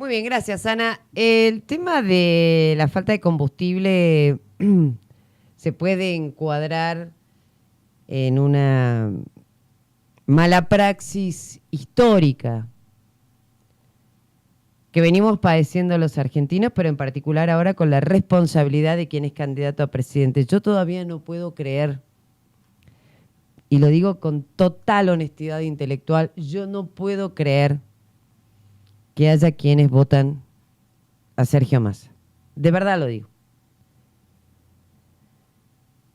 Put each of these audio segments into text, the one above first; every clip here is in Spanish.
Muy bien, gracias, Ana. El tema de la falta de combustible se puede encuadrar en una mala praxis histórica que venimos padeciendo los argentinos, pero en particular ahora con la responsabilidad de quien es candidato a presidente. Yo todavía no puedo creer, y lo digo con total honestidad intelectual, yo no puedo creer que haya quienes votan a Sergio Massa. De verdad lo digo.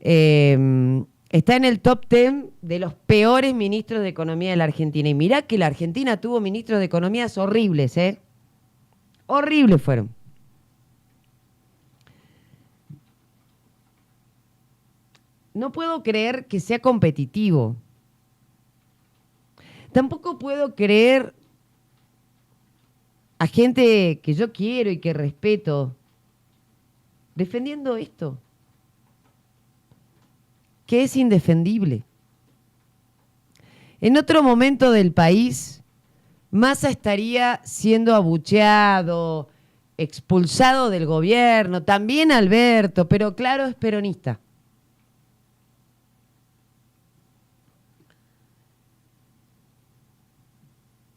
Está en el top 10 de los peores ministros de Economía de la Argentina. Y mirá que la Argentina tuvo ministros de Economías horribles, ¿eh? Horribles fueron. No puedo creer que sea competitivo. Tampoco puedo creer a gente que yo quiero y que respeto defendiendo esto, que es indefendible. En otro momento del país, Massa estaría siendo abucheado, expulsado del gobierno, también Alberto, pero claro, es peronista.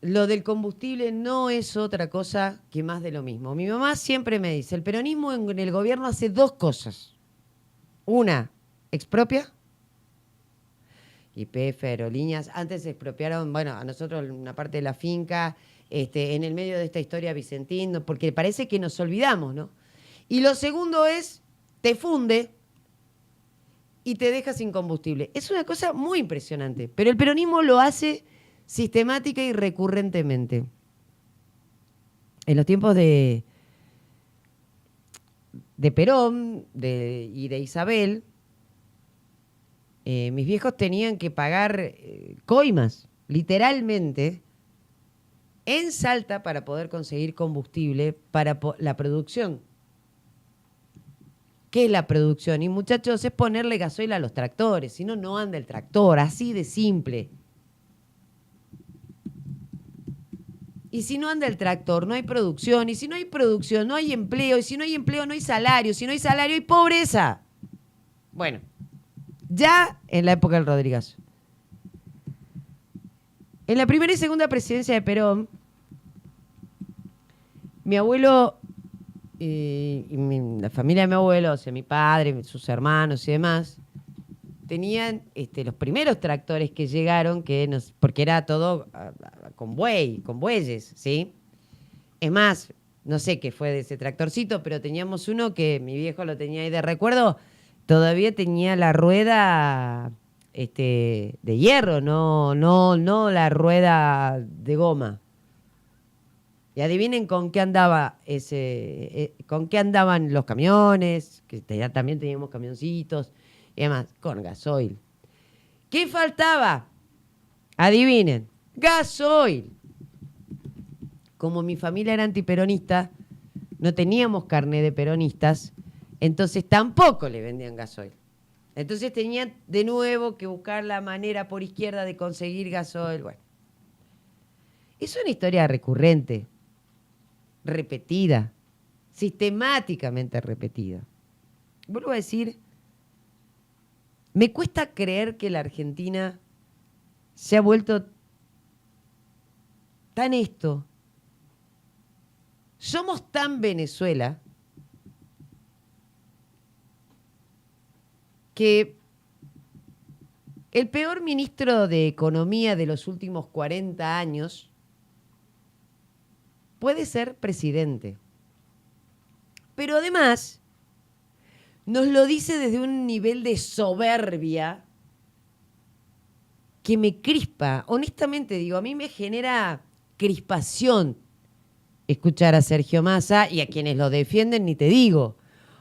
Lo del combustible no es otra cosa que más de lo mismo. Mi mamá siempre me dice, el peronismo en el gobierno hace dos cosas. Una, expropia. YPF, aerolíneas. Antes se expropiaron, bueno, a nosotros una parte de la finca, en el medio de esta historia Vicentín, porque parece que nos olvidamos, ¿no? Y lo segundo es, te funde y te deja sin combustible. Es una cosa muy impresionante, pero el peronismo lo hace sistemática y recurrentemente. En los tiempos de Perón y de Isabel, mis viejos tenían que pagar coimas, literalmente, en Salta para poder conseguir combustible para la producción. ¿Qué es la producción? Y muchachos, es ponerle gasoil a los tractores, si no, no anda el tractor, así de simple. Y si no anda el tractor, no hay producción, y si no hay producción, no hay empleo, y si no hay empleo, no hay salario, si no hay salario, hay pobreza. Bueno, ya en la época del Rodrigazo. En la primera y segunda presidencia de Perón, mi abuelo la familia de mi abuelo, o sea, mi padre, sus hermanos y demás, tenían los primeros tractores que llegaron, porque era todo con bueyes, ¿sí? Es más, no sé qué fue de ese tractorcito, pero teníamos uno que mi viejo lo tenía ahí de recuerdo, todavía tenía la rueda de hierro, no la rueda de goma. Y adivinen con qué andaba con qué andaban los camiones, que ya también teníamos camioncitos, y demás, con gasoil. ¿Qué faltaba? Adivinen, gasoil. Como mi familia era antiperonista, no teníamos carné de peronistas, entonces tampoco le vendían gasoil. Entonces tenían de nuevo que buscar la manera por izquierda de conseguir gasoil. Bueno, es una historia recurrente, repetida, sistemáticamente repetida. Vuelvo a decir, me cuesta creer que la Argentina se ha vuelto tan esto. Somos tan Venezuela que el peor ministro de Economía de los últimos 40 años puede ser presidente. Pero además nos lo dice desde un nivel de soberbia que me crispa. Honestamente digo, a mí me genera crispación escuchar a Sergio Massa, y a quienes lo defienden ni te digo.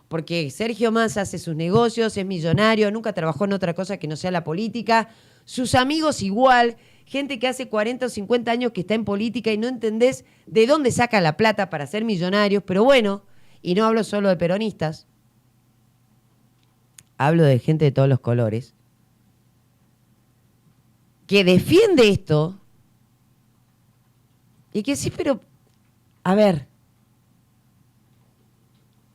Porque Sergio Massa hace sus negocios, es millonario, nunca trabajó en otra cosa que no sea la política. Sus amigos igual, gente que hace 40 o 50 años que está en política y no entendés de dónde saca la plata para ser millonarios. Pero bueno, y no hablo solo de peronistas, hablo de gente de todos los colores, que defiende esto y que sí, pero, a ver,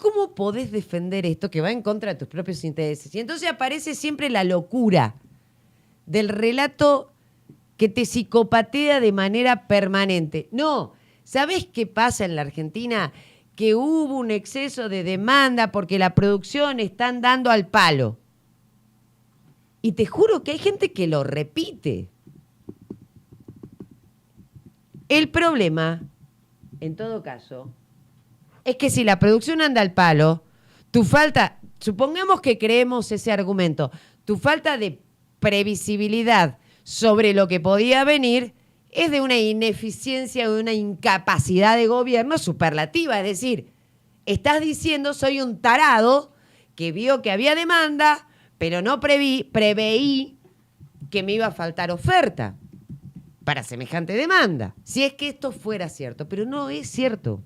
¿cómo podés defender esto que va en contra de tus propios intereses? Y entonces aparece siempre la locura del relato que te psicopatea de manera permanente. No, ¿sabés qué pasa en la Argentina? Que hubo un exceso de demanda porque la producción están dando al palo. Y te juro que hay gente que lo repite. El problema, en todo caso, es que si la producción anda al palo, supongamos que creemos ese argumento, tu falta de previsibilidad sobre lo que podía venir es de una ineficiencia, de una incapacidad de gobierno superlativa. Es decir, estás diciendo soy un tarado que vio que había demanda, pero no preveí que me iba a faltar oferta para semejante demanda. Si es que esto fuera cierto, pero no es cierto.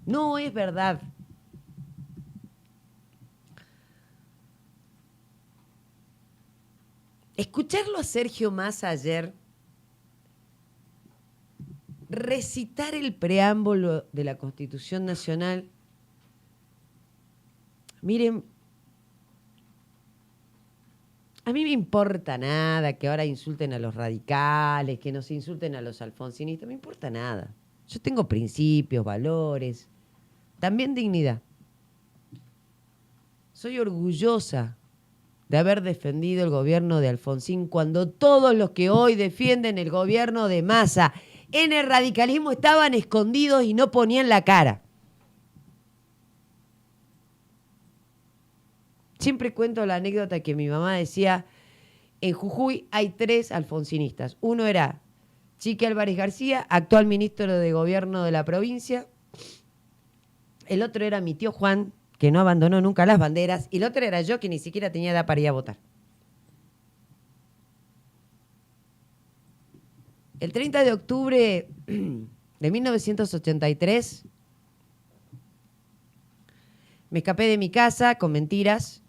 No es verdad. Escucharlo a Sergio Massa ayer recitar el preámbulo de la Constitución Nacional. Miren, a mí me importa nada que ahora insulten a los radicales, que nos insulten a los alfonsinistas, me importa nada. Yo tengo principios, valores, también dignidad. Soy orgullosa de haber defendido el gobierno de Alfonsín cuando todos los que hoy defienden el gobierno de Massa en el radicalismo estaban escondidos y no ponían la cara. Siempre cuento la anécdota que mi mamá decía, en Jujuy hay 3 alfonsinistas. Uno era Chiqui Álvarez García, actual ministro de Gobierno de la provincia. El otro era mi tío Juan, que no abandonó nunca las banderas. Y el otro era yo, que ni siquiera tenía edad para ir a votar. El 30 de octubre de 1983 me escapé de mi casa con mentiras.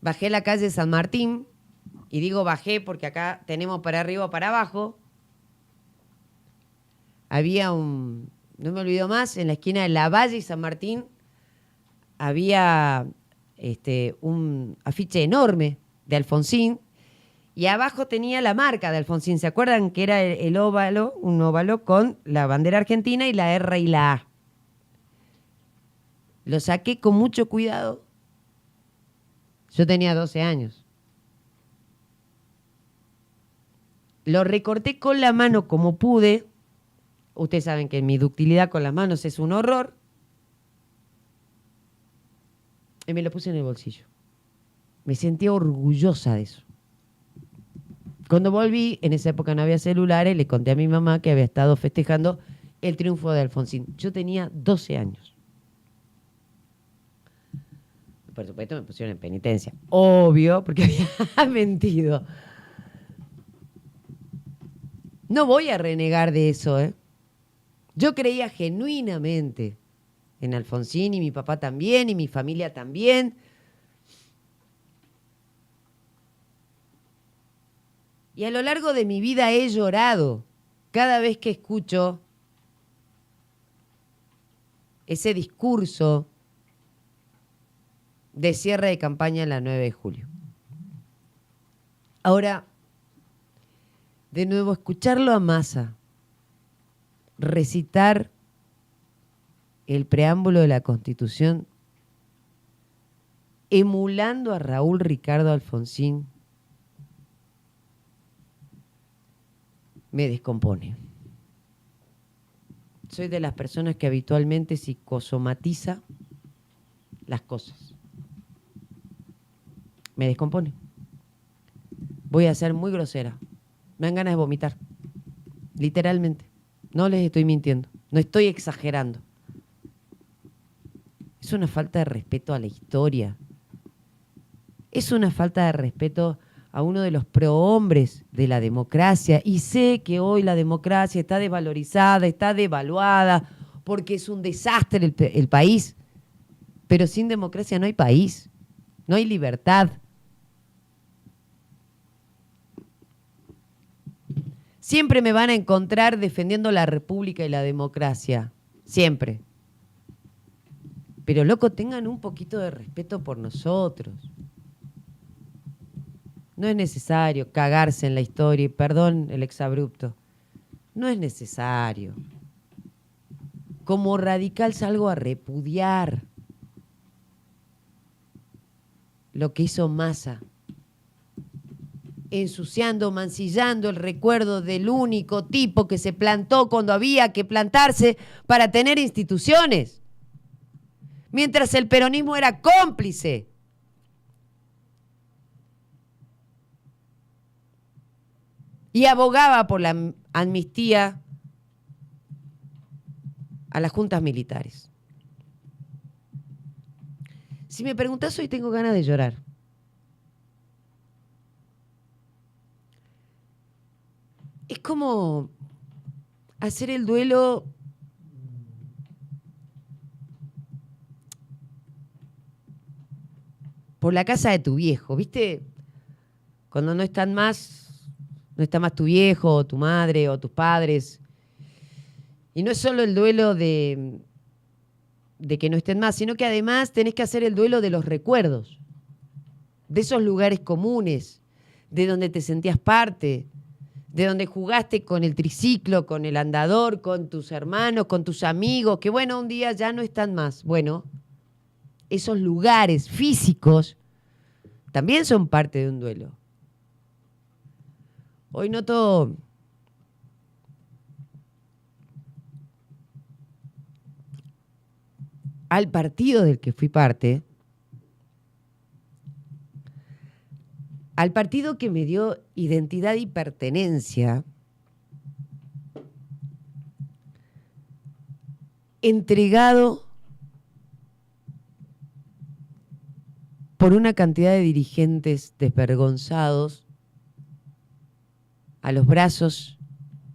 Bajé la calle San Martín, y digo bajé porque acá tenemos para arriba o para abajo. Había no me olvido más, en la esquina de Lavalle y San Martín había un afiche enorme de Alfonsín, y abajo tenía la marca de Alfonsín. ¿Se acuerdan que era el óvalo, un óvalo con la bandera argentina y la R y la A? Lo saqué con mucho cuidado. Yo tenía 12 años. Lo recorté con la mano como pude. Ustedes saben que mi ductilidad con las manos es un horror. Y me lo puse en el bolsillo. Me sentía orgullosa de eso. Cuando volví, en esa época no había celulares, le conté a mi mamá que había estado festejando el triunfo de Alfonsín. Yo tenía 12 años. Por supuesto me pusieron en penitencia. Obvio, porque había mentido. No voy a renegar de eso, ¿eh? Yo creía genuinamente en Alfonsín, y mi papá también, y mi familia también. Y a lo largo de mi vida he llorado cada vez que escucho ese discurso de cierre de campaña en la 9 de julio. Ahora, de nuevo, escucharlo a Massa recitar el preámbulo de la Constitución emulando a Raúl Ricardo Alfonsín me descompone. Soy de las personas que habitualmente psicosomatiza las cosas. Me descompone. Voy a ser muy grosera. Me dan ganas de vomitar. Literalmente. No les estoy mintiendo. No estoy exagerando. Es una falta de respeto a la historia. Es una falta de respeto a uno de los prohombres de la democracia. Y sé que hoy la democracia está desvalorizada, está devaluada, porque es un desastre el país. Pero sin democracia no hay país. No hay libertad. Siempre me van a encontrar defendiendo la república y la democracia. siempre. Pero loco, tengan un poquito de respeto por nosotros. No es necesario cagarse en la historia, y perdón el exabrupto. No es necesario. Como radical salgo a repudiar lo que hizo Massa, ensuciando, mancillando el recuerdo del único tipo que se plantó cuando había que plantarse para tener instituciones, mientras el peronismo era cómplice. Y abogaba por la amnistía a las juntas militares. Si me preguntás hoy, tengo ganas de llorar. Es como hacer el duelo por la casa de tu viejo, ¿viste? Cuando no está más tu viejo, o tu madre, o tus padres. Y no es solo el duelo de que no estén más, sino que además tenés que hacer el duelo de los recuerdos, de esos lugares comunes, de donde te sentías parte, de donde jugaste con el triciclo, con el andador, con tus hermanos, con tus amigos, que bueno, un día ya no están más. Bueno, esos lugares físicos también son parte de un duelo. Hoy noto al partido del que fui parte, al partido que me dio identidad y pertenencia, entregado por una cantidad de dirigentes desvergonzados a los brazos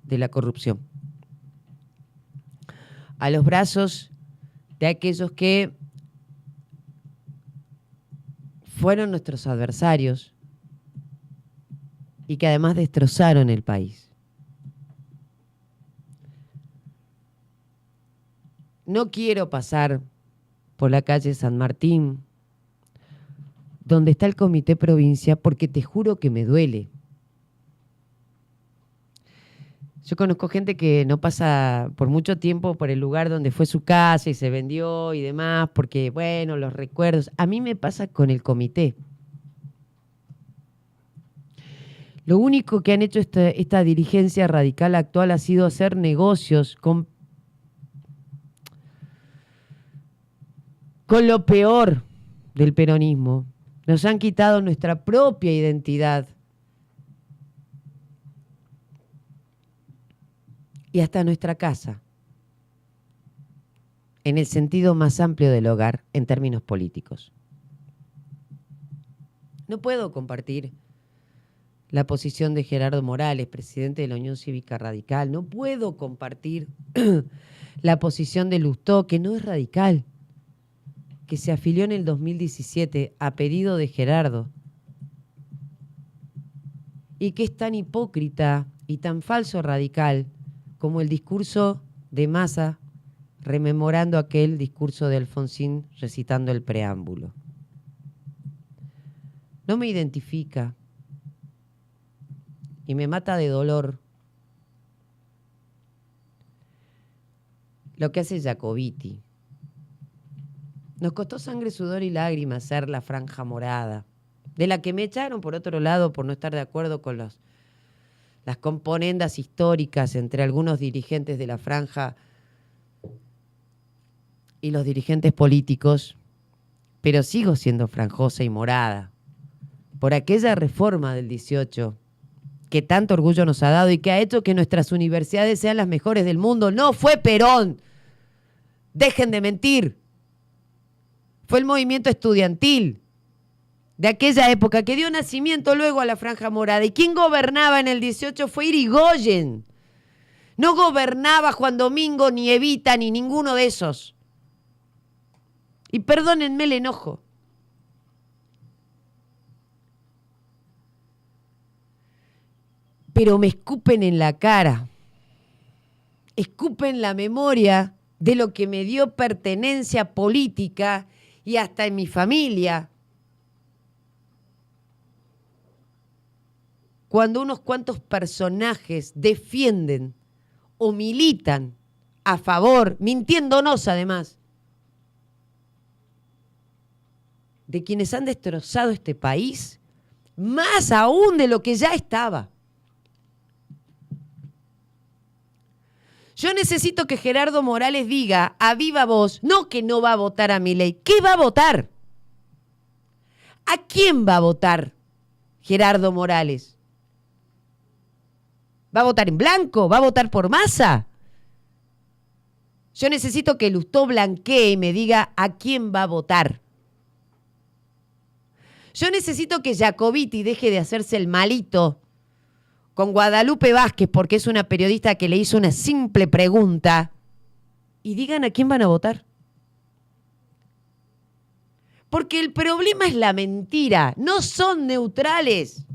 de la corrupción, a los brazos de aquellos que fueron nuestros adversarios y que además destrozaron el país. No quiero pasar por la calle San Martín, donde está el Comité Provincia, porque te juro que me duele. Yo conozco gente que no pasa por mucho tiempo por el lugar donde fue su casa y se vendió y demás, porque, bueno, los recuerdos. A mí me pasa con el comité. Lo único que han hecho esta dirigencia radical actual ha sido hacer negocios con lo peor del peronismo. Nos han quitado nuestra propia identidad. Y hasta nuestra casa, en el sentido más amplio del hogar, en términos políticos. No puedo compartir la posición de Gerardo Morales, presidente de la Unión Cívica Radical. No puedo compartir la posición de Lustó, que no es radical, que se afilió en el 2017 a pedido de Gerardo, y que es tan hipócrita y tan falso radical como el discurso de Massa, rememorando aquel discurso de Alfonsín recitando el preámbulo. No me identifica y me mata de dolor lo que hace Jacobiti. Nos costó sangre, sudor y lágrimas ser la Franja Morada, de la que me echaron, por otro lado, por no estar de acuerdo con las componendas históricas entre algunos dirigentes de la Franja y los dirigentes políticos, pero sigo siendo franjosa y morada por aquella reforma del 18 que tanto orgullo nos ha dado y que ha hecho que nuestras universidades sean las mejores del mundo. No fue Perón, dejen de mentir. Fue el movimiento estudiantil de aquella época que dio nacimiento luego a la Franja Morada. ¿Y quién gobernaba en el 18? Fue Irigoyen. No gobernaba Juan Domingo, ni Evita, ni ninguno de esos. Y perdónenme el enojo. Pero me escupen en la cara. Escupen la memoria de lo que me dio pertenencia política y hasta en mi familia. Cuando unos cuantos personajes defienden o militan a favor, mintiéndonos además, de quienes han destrozado este país, más aún de lo que ya estaba. Yo necesito que Gerardo Morales diga a viva voz, no que no va a votar a Milei, ¿qué va a votar? ¿A quién va a votar Gerardo Morales? ¿Va a votar en blanco? ¿Va a votar por Massa? Yo necesito que Lustó blanquee y me diga a quién va a votar. Yo necesito que Jacobiti deje de hacerse el malito con Guadalupe Vázquez, porque es una periodista que le hizo una simple pregunta, y digan a quién van a votar. Porque el problema es la mentira, no son neutrales.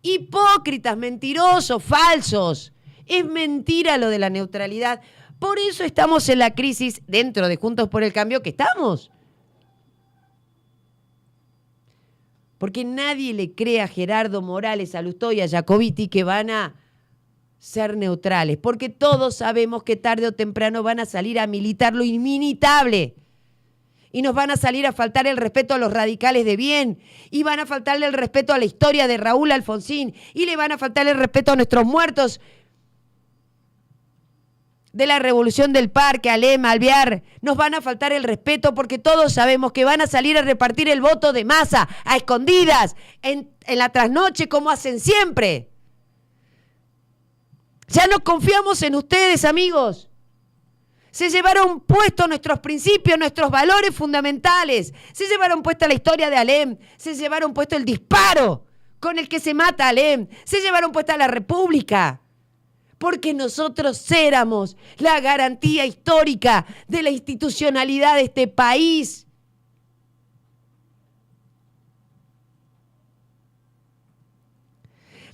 Hipócritas, mentirosos, falsos. Es mentira lo de la neutralidad. Por eso estamos en la crisis dentro de Juntos por el Cambio que estamos. Porque nadie le cree a Gerardo Morales, a Lustó y a Jacobiti que van a ser neutrales. Porque todos sabemos que tarde o temprano van a salir a militar lo inminitable. Y nos van a salir a faltar el respeto a los radicales de bien. Y van a faltarle el respeto a la historia de Raúl Alfonsín. Y le van a faltar el respeto a nuestros muertos de la Revolución del Parque, Alem, Alvear. Nos van a faltar el respeto porque todos sabemos que van a salir a repartir el voto de Massa a escondidas, en la trasnoche, como hacen siempre. Ya no confiamos en ustedes, amigos. Se llevaron puestos nuestros principios, nuestros valores fundamentales. Se llevaron puesta la historia de Alem. Se llevaron puesto el disparo con el que se mata a Alem. Se llevaron puesta la República. Porque nosotros éramos la garantía histórica de la institucionalidad de este país.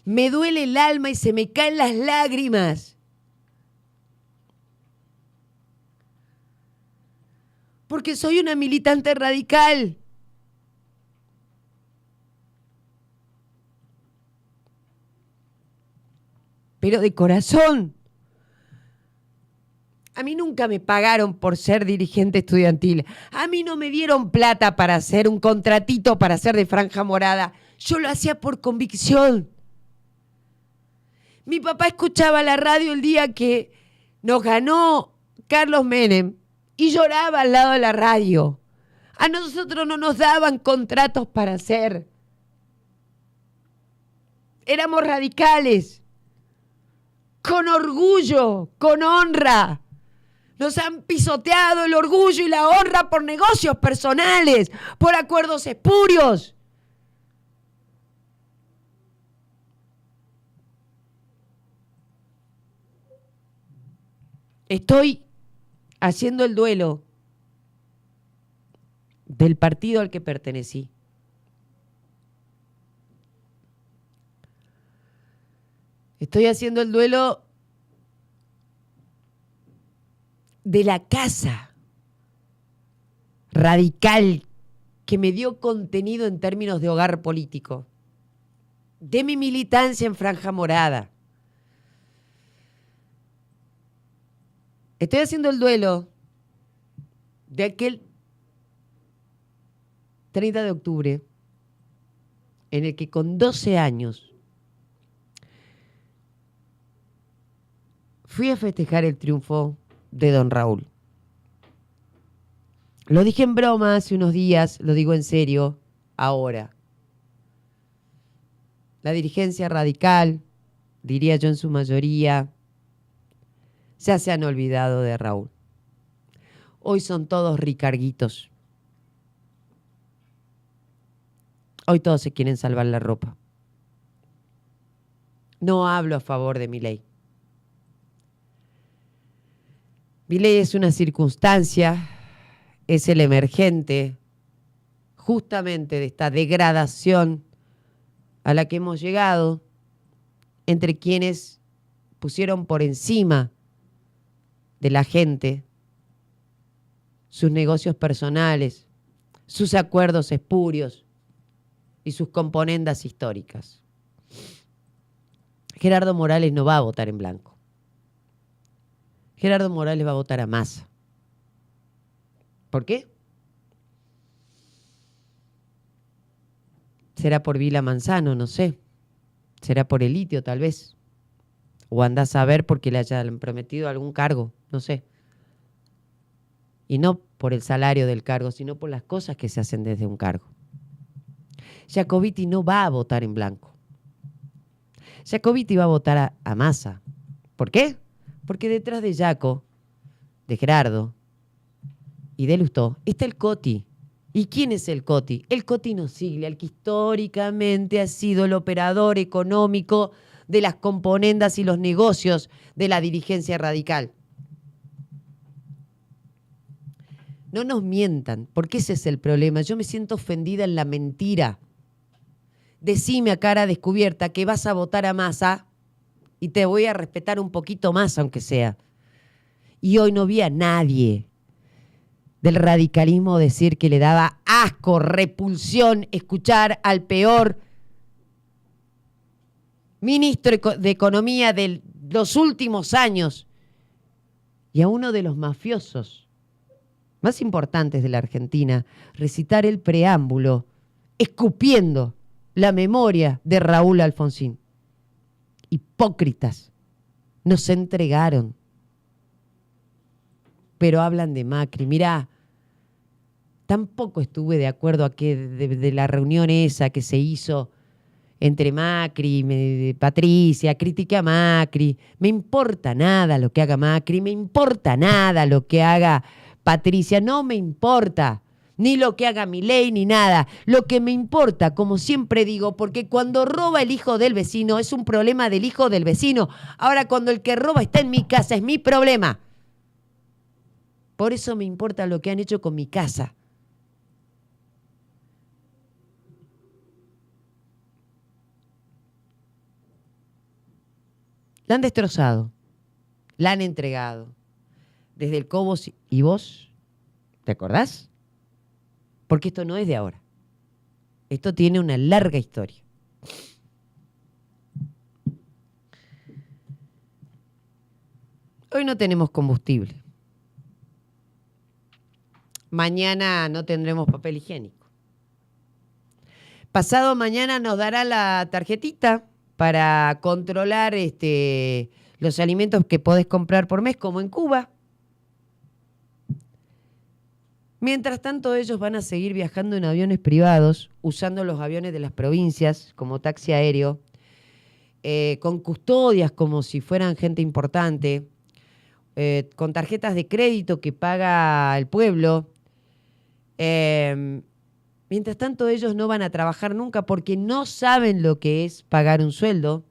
Me duele el alma y se me caen las lágrimas. Porque soy una militante radical. Pero de corazón. A mí nunca me pagaron por ser dirigente estudiantil. A mí no me dieron plata para hacer un contratito para ser de Franja Morada. Yo lo hacía por convicción. Mi papá escuchaba la radio el día que nos ganó Carlos Menem y lloraba al lado de la radio. A nosotros no nos daban contratos para hacer. Éramos radicales. Con orgullo, con honra. Nos han pisoteado el orgullo y la honra por negocios personales, por acuerdos espurios. Estoy haciendo el duelo del partido al que pertenecí. Estoy haciendo el duelo de la casa radical que me dio contenido en términos de hogar político, de mi militancia en Franja Morada. Estoy haciendo el duelo de aquel 30 de octubre en el que con 12 años fui a festejar el triunfo de don Raúl. Lo dije en broma hace unos días, lo digo en serio ahora. La dirigencia radical, diría yo en su mayoría, ya se han olvidado de Raúl. Hoy son todos ricarguitos. Hoy todos se quieren salvar la ropa. No hablo a favor de Milei. Milei es una circunstancia, es el emergente justamente de esta degradación a la que hemos llegado entre quienes pusieron por encima de la gente sus negocios personales, sus acuerdos espurios y sus componendas históricas. Gerardo Morales no va a votar en blanco. Gerardo Morales va a votar a Massa. ¿Por qué? ¿Será por Vila Manzano? No sé. ¿Será por el litio, tal vez? O andás a ver porque le hayan prometido algún cargo, no sé. Y no por el salario del cargo, sino por las cosas que se hacen desde un cargo. Jacobiti no va a votar en blanco. Jacobiti va a votar a Massa. ¿Por qué? Porque detrás de Jaco, de Gerardo y de Lustó está el Coti. ¿Y quién es el Coti? El Coti Nosiglia, el que históricamente ha sido el operador económico de las componendas y los negocios de la dirigencia radical. No nos mientan, porque ese es el problema. Yo me siento ofendida en la mentira. Decime a cara descubierta que vas a votar a Massa y te voy a respetar un poquito más, aunque sea. Y hoy no vi a nadie del radicalismo decir que le daba asco, repulsión, escuchar al peor ministro de Economía de los últimos años y a uno de los mafiosos más importantes de la Argentina recitar el preámbulo escupiendo la memoria de Raúl Alfonsín. Hipócritas, nos entregaron, pero hablan de Macri. Mirá, tampoco estuve de acuerdo a que de la reunión esa que se hizo entre Macri y Patricia, critiqué a Macri, me importa nada lo que haga Macri, me importa nada lo que haga Patricia, no me importa, ni lo que haga Milei, ni nada. Lo que me importa, como siempre digo, porque cuando roba el hijo del vecino es un problema del hijo del vecino. Ahora, cuando el que roba está en mi casa es mi problema. Por eso me importa lo que han hecho con mi casa. La han destrozado, la han entregado. Desde el Cobos y vos, ¿te acordás? Porque esto no es de ahora. Esto tiene una larga historia. Hoy no tenemos combustible. Mañana no tendremos papel higiénico. Pasado mañana nos dará la tarjetita para controlar los alimentos que podés comprar por mes, como en Cuba. Mientras tanto, ellos van a seguir viajando en aviones privados, usando los aviones de las provincias como taxi aéreo, con custodias como si fueran gente importante, con tarjetas de crédito que paga el pueblo. Mientras tanto, ellos no van a trabajar nunca porque no saben lo que es pagar un sueldo.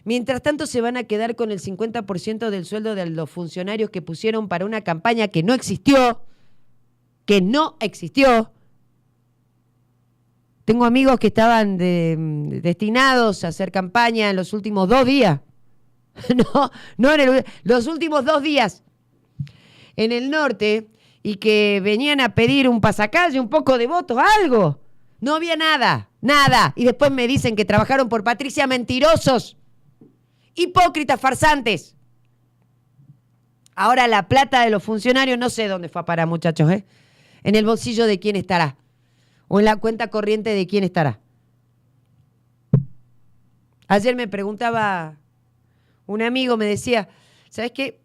Mientras tanto, se van a quedar con el 50% del sueldo de los funcionarios que pusieron para una campaña que no existió. Tengo amigos que estaban destinados a hacer campaña en los últimos 2 días. No en los últimos 2 días en el norte, y que venían a pedir un pasacalle, un poco de votos, algo. No había nada. Y después me dicen que trabajaron por Patricia, mentirosos, hipócritas, farsantes. Ahora la plata de los funcionarios no sé dónde fue a parar, muchachos, ¿eh? En el bolsillo de quién estará, o en la cuenta corriente de quién estará. Ayer me preguntaba un amigo, me decía, ¿sabes qué?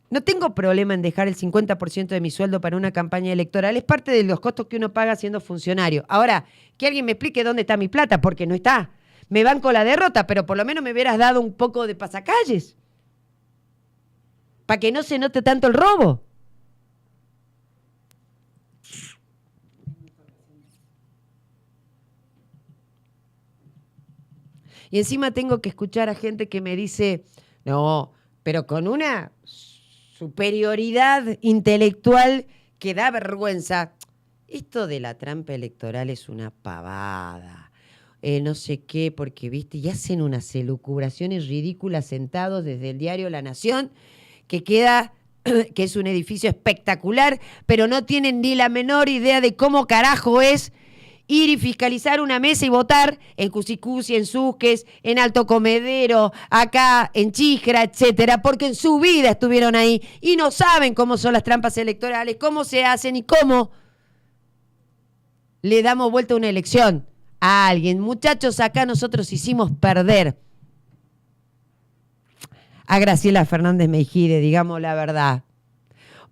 No tengo problema en dejar el 50% de mi sueldo para una campaña electoral. Es parte de los costos que uno paga siendo funcionario. Ahora, que alguien me explique dónde está mi plata, porque no está. Me banco la derrota, pero por lo menos me hubieras dado un poco de pasacalles, para que no se note tanto el robo. Y encima tengo que escuchar a gente que me dice, no, pero con una superioridad intelectual que da vergüenza. Esto de la trampa electoral es una pavada. No sé qué, porque, viste, y hacen unas elucubraciones ridículas sentados desde el diario La Nación, que queda que es un edificio espectacular, pero no tienen ni la menor idea de cómo carajo es ir y fiscalizar una mesa y votar en Cusicusi, en Susques, en Alto Comedero, acá en Chijra, etcétera, porque en su vida estuvieron ahí y no saben cómo son las trampas electorales, cómo se hacen y cómo le damos vuelta a una elección a alguien. Muchachos, acá nosotros hicimos perder a Graciela Fernández Meijide, digamos la verdad.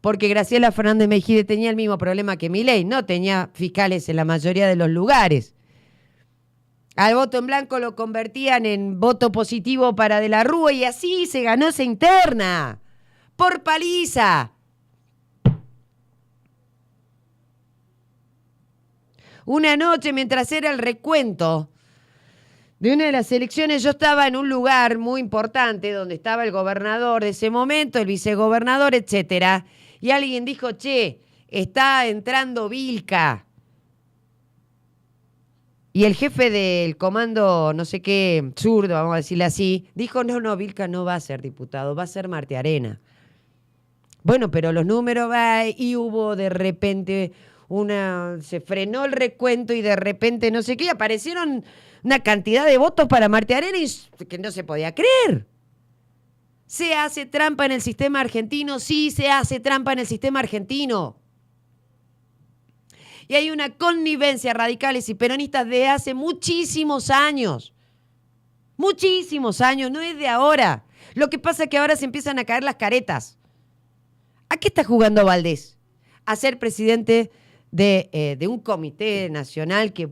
Porque Graciela Fernández Meijide tenía el mismo problema que Milei, no tenía fiscales en la mayoría de los lugares. Al voto en blanco lo convertían en voto positivo para De la Rúa y así se ganó esa interna. Por paliza. Una noche, mientras era el recuento de una de las elecciones, yo estaba en un lugar muy importante donde estaba el gobernador de ese momento, el vicegobernador, etcétera. Y alguien dijo, che, está entrando Vilca. Y el jefe del comando, no sé qué, zurdo, vamos a decirle así, dijo, no, Vilca no va a ser diputado, va a ser Martiarena. Bueno, pero los números, y hubo de repente se frenó el recuento y de repente no sé qué, aparecieron una cantidad de votos para Martiarena que no se podía creer. ¿Se hace trampa en el sistema argentino? Sí, se hace trampa en el sistema argentino. Y hay una connivencia radicales y peronistas de hace muchísimos años. Muchísimos años, no es de ahora. Lo que pasa es que ahora se empiezan a caer las caretas. ¿A qué está jugando Valdés? A ser presidente de un comité nacional que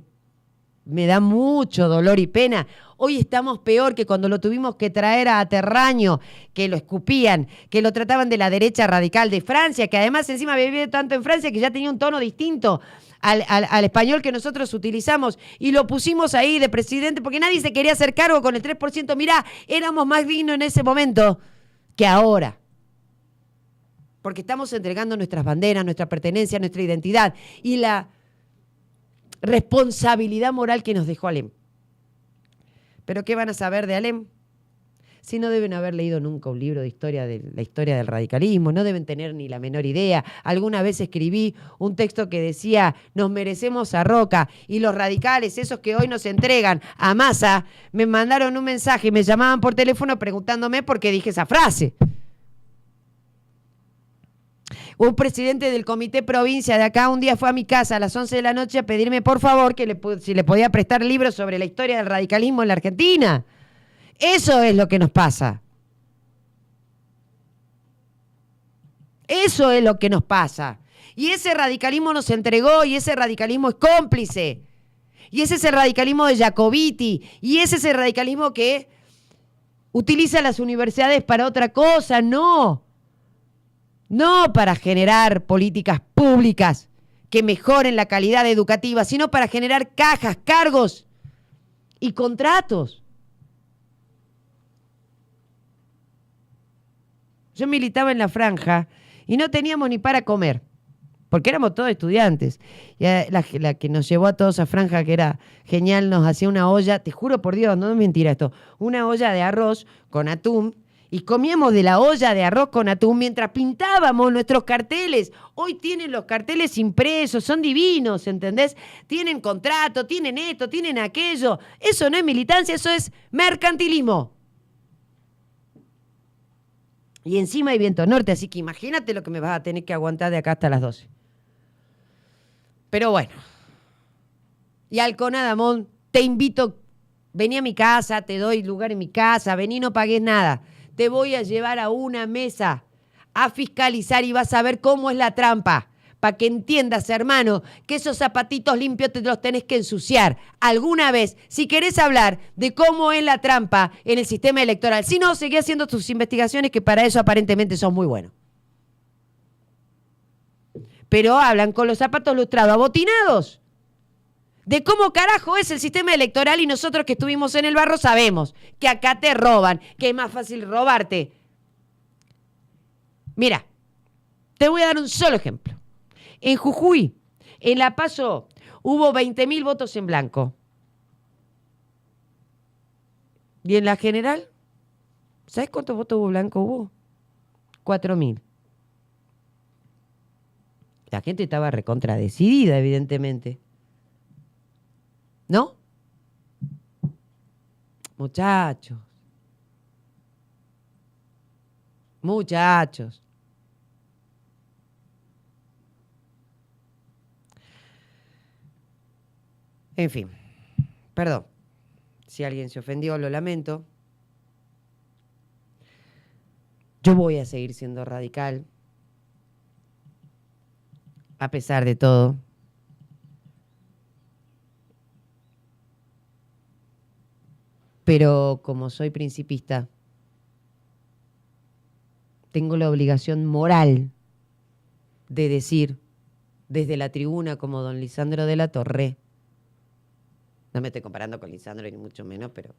me da mucho dolor y pena. Hoy estamos peor que cuando lo tuvimos que traer a Terraño, que lo escupían, que lo trataban de la derecha radical de Francia, que además encima vivió tanto en Francia que ya tenía un tono distinto al español que nosotros utilizamos, y lo pusimos ahí de presidente porque nadie se quería hacer cargo con el 3%. Mirá, éramos más dignos en ese momento que ahora. Porque estamos entregando nuestras banderas, nuestra pertenencia, nuestra identidad y la responsabilidad moral que nos dejó Alem. ¿Pero qué van a saber de Alem? Si no deben haber leído nunca un libro de la historia del radicalismo, no deben tener ni la menor idea. Alguna vez escribí un texto que decía, nos merecemos a Roca, y los radicales, esos que hoy nos entregan a Massa, me mandaron un mensaje y me llamaban por teléfono preguntándome por qué dije esa frase. Un presidente del comité provincia de acá un día fue a mi casa a las 11 de la noche a pedirme por favor si le podía prestar libros sobre la historia del radicalismo en la Argentina. Eso es lo que nos pasa. Eso es lo que nos pasa. Y ese radicalismo nos entregó y ese radicalismo es cómplice. Y ese es el radicalismo de Jacobiti. Y ese es el radicalismo que utiliza las universidades para otra cosa. No para generar políticas públicas que mejoren la calidad educativa, sino para generar cajas, cargos y contratos. Yo militaba en la franja y no teníamos ni para comer, porque éramos todos estudiantes. Y la que nos llevó a todos a franja, que era genial, nos hacía una olla, te juro por Dios, no es mentira esto, una olla de arroz con atún, y comíamos de la olla de arroz con atún mientras pintábamos nuestros carteles. Hoy tienen los carteles impresos, son divinos, ¿entendés? Tienen contrato, tienen esto, tienen aquello. Eso no es militancia, eso es mercantilismo. Y encima hay viento norte, así que imagínate lo que me vas a tener que aguantar de acá hasta las 12. Pero bueno. Y Alconadamón, te invito, vení a mi casa, te doy lugar en mi casa, vení, no pagues nada. Te voy a llevar a una mesa a fiscalizar y vas a ver cómo es la trampa. Para que entiendas, hermano, que esos zapatitos limpios te los tenés que ensuciar alguna vez. Si querés hablar de cómo es la trampa en el sistema electoral. Si no, seguí haciendo tus investigaciones, que para eso aparentemente sos muy bueno. Pero hablan con los zapatos lustrados, abotinados, de cómo carajo es el sistema electoral, y nosotros que estuvimos en el barro sabemos que acá te roban, que es más fácil robarte. Mira, te voy a dar un solo ejemplo. En Jujuy, en La Paso, hubo 20.000 votos en blanco. Y en la general, ¿sabes cuántos votos blanco hubo? 4.000. La gente estaba recontradecidida, evidentemente. ¿No? Muchachos. Muchachos. En fin, perdón. Si alguien se ofendió, lo lamento. Yo voy a seguir siendo radical, a pesar de todo. Pero como soy principista, tengo la obligación moral de decir desde la tribuna como don Lisandro de la Torre, no me estoy comparando con Lisandro ni mucho menos, pero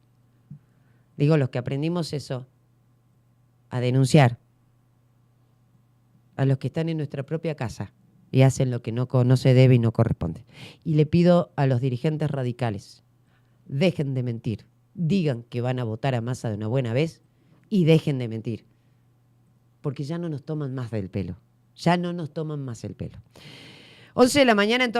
digo los que aprendimos eso, a denunciar a los que están en nuestra propia casa y hacen lo que no se debe y no corresponde. Y le pido a los dirigentes radicales, dejen de mentir, digan que van a votar a Massa de una buena vez y dejen de mentir, porque ya no nos toman más del pelo, ya no nos toman más el pelo. 11 de la mañana en toda la